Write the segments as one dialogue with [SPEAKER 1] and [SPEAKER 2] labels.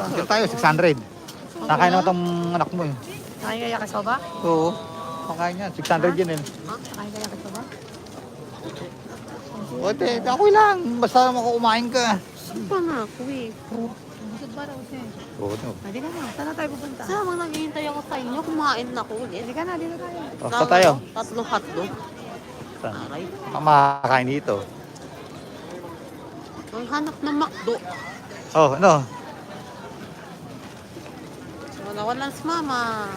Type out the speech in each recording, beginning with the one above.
[SPEAKER 1] Dito tayo, 600. Nakain naman itong anak mo eh.
[SPEAKER 2] Nakain kaya kasoba?
[SPEAKER 1] Oo. Nakain yan, 600 yun eh.
[SPEAKER 2] Nakain kaya kasoba?
[SPEAKER 1] Ote, ako lang. Basta kumain ka.
[SPEAKER 3] Saan pa nga ako eh?
[SPEAKER 2] Busog ba raw siya?
[SPEAKER 1] Oo, no.
[SPEAKER 2] Hindi ka na, saan na tayo pupunta?
[SPEAKER 3] Saan mo naghihintay ako sa inyo? Kumain na ako ulit.
[SPEAKER 2] Hindi ka na, dito tayo.
[SPEAKER 1] Basta tayo.
[SPEAKER 3] Tatlong hotdog.
[SPEAKER 1] Saan?
[SPEAKER 3] Aray.
[SPEAKER 1] Makakain dito.
[SPEAKER 3] Ang hanap ng McDo.
[SPEAKER 1] Oh, ano?
[SPEAKER 3] Wala si mama.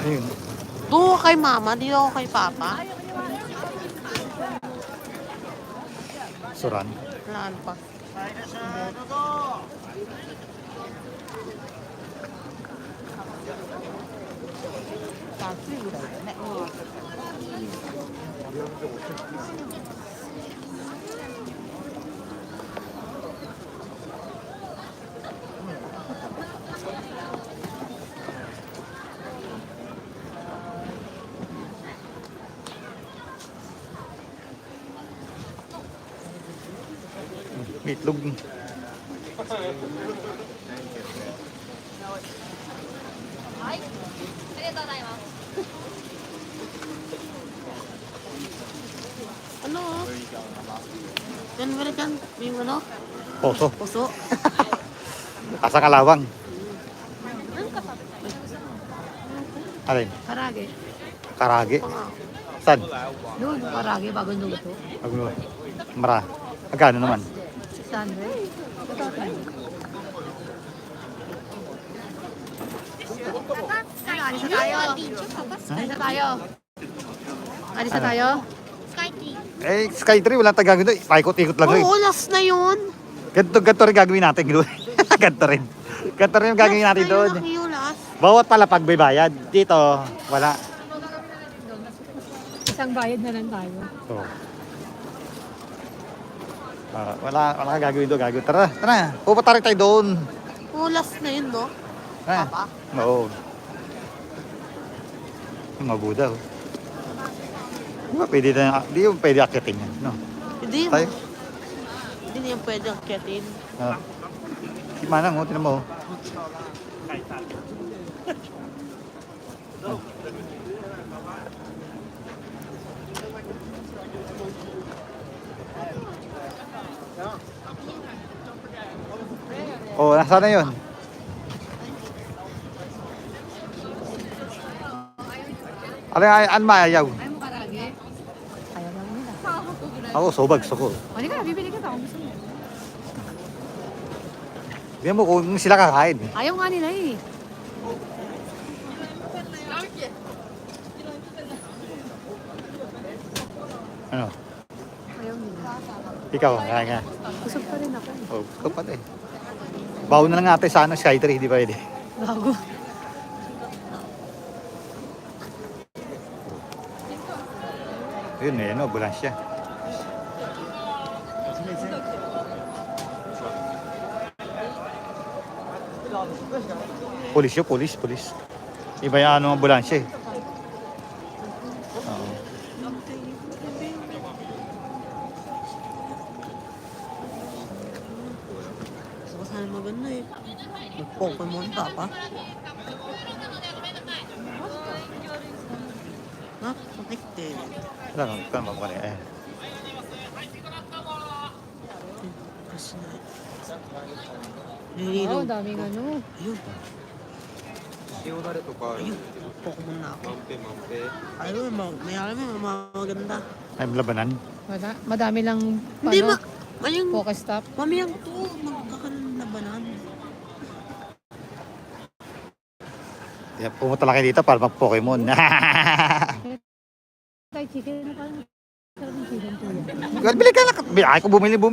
[SPEAKER 1] Ayun.
[SPEAKER 3] Doon kay mama, dito ako kay papa.
[SPEAKER 1] Suran.
[SPEAKER 3] Laan pa.
[SPEAKER 1] Meatlog.
[SPEAKER 3] Ano? Yan balikan. Yung ano?
[SPEAKER 1] Poso.
[SPEAKER 3] Puso.
[SPEAKER 1] Asa kalawang. Alin?
[SPEAKER 2] Karage.
[SPEAKER 1] Karage.
[SPEAKER 3] Panga.
[SPEAKER 1] Saan?
[SPEAKER 2] Doon, karage, bagong luto.
[SPEAKER 1] Agno. Mara. Agkano naman?
[SPEAKER 2] 600. Ito tayo. Ano, alis na tayo. Alis na tayo. Alis na
[SPEAKER 1] Ano?
[SPEAKER 2] tayo.
[SPEAKER 1] Eh, Skytree, wala tayong gagawin doon. Paikot-ikot lang doon.
[SPEAKER 3] Oo, last na yun.
[SPEAKER 1] Ganto rin gagawin natin doon. Ganto rin. Ganto rin yung gagawin natin doon.
[SPEAKER 3] Last na yun, last.
[SPEAKER 1] Bawat palapag may bayad. Dito, wala.
[SPEAKER 2] Isang bayad na lang tayo.
[SPEAKER 1] So, wala kang gagawin doon. Gagawin. Tara. Pupunta rin tayo doon.
[SPEAKER 3] Oo, last na yun, no?
[SPEAKER 1] Ha?
[SPEAKER 3] Papa?
[SPEAKER 1] Oo. Yung mabuda. Oh. Di yung pwede akitin yan. No?
[SPEAKER 3] Hindi mo.
[SPEAKER 1] Tayo.
[SPEAKER 3] Hindi niya pwede akyatin.
[SPEAKER 1] Si Manang, oh, tinan mo. Oh, nasa na yun? Ano maayaw?
[SPEAKER 2] Ayaw mo karage? Ayaw lang nila.
[SPEAKER 1] Ako, sobag, soko.
[SPEAKER 2] O, di ka, bibili ka pa kung gusto mo.
[SPEAKER 1] Bigyan mo kung sila kakain.
[SPEAKER 2] Ayaw nga nila eh.
[SPEAKER 1] Ano?
[SPEAKER 2] Ayaw nila.
[SPEAKER 1] Ikaw, kaya nga.
[SPEAKER 2] Busog pa rin ako.
[SPEAKER 1] Oh, ikaw pala eh. Bawo na lang natin sa ano, Skytree, di ba pwede?
[SPEAKER 2] Bago.
[SPEAKER 1] Yun eh, ano, ambulansya. Pulis yun, pulis. Iba yung ano, ambulansya eh. Oo.
[SPEAKER 3] Gusto ko sana maganda eh. Mag-Pokemon ka pa. Ha? Connected.
[SPEAKER 1] Wala nang ikaw magpapalay. Eh.
[SPEAKER 3] Kasi na.
[SPEAKER 2] Oo,
[SPEAKER 3] Nililong.
[SPEAKER 2] daming ano.
[SPEAKER 3] Ayun.
[SPEAKER 4] 塩だれとか
[SPEAKER 3] Ayun. Pokemon na ako.
[SPEAKER 4] マンペマンペ
[SPEAKER 3] Ayun, may alam mo, mga maganda.
[SPEAKER 1] Ay, labanan.
[SPEAKER 2] Madami lang
[SPEAKER 3] Hindi
[SPEAKER 2] ano,
[SPEAKER 3] Mayang,
[SPEAKER 2] Pokestop.
[SPEAKER 3] mamayang to. Magkakaroon na banan.
[SPEAKER 1] Kaya pumunta lang kayo dito para mag-Pokemon.
[SPEAKER 2] Tay chicken na parang sarap ng chicken to yan.
[SPEAKER 1] Well, bili ka na. Ay ko bumili.
[SPEAKER 3] Pag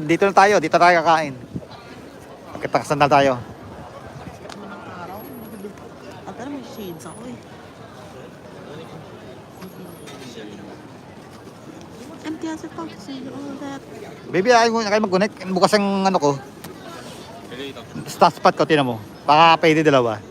[SPEAKER 1] Dito na tayo. Dito tayo kakain. Kita sandal tayo.
[SPEAKER 3] araw, at ano, may shades ako eh. Empty as a taxi, all that.
[SPEAKER 1] Baby, ayaw kayo mag-connect. Bukas ang ano ko. Start spot ko, tinan mo. Baka pwede dalawa.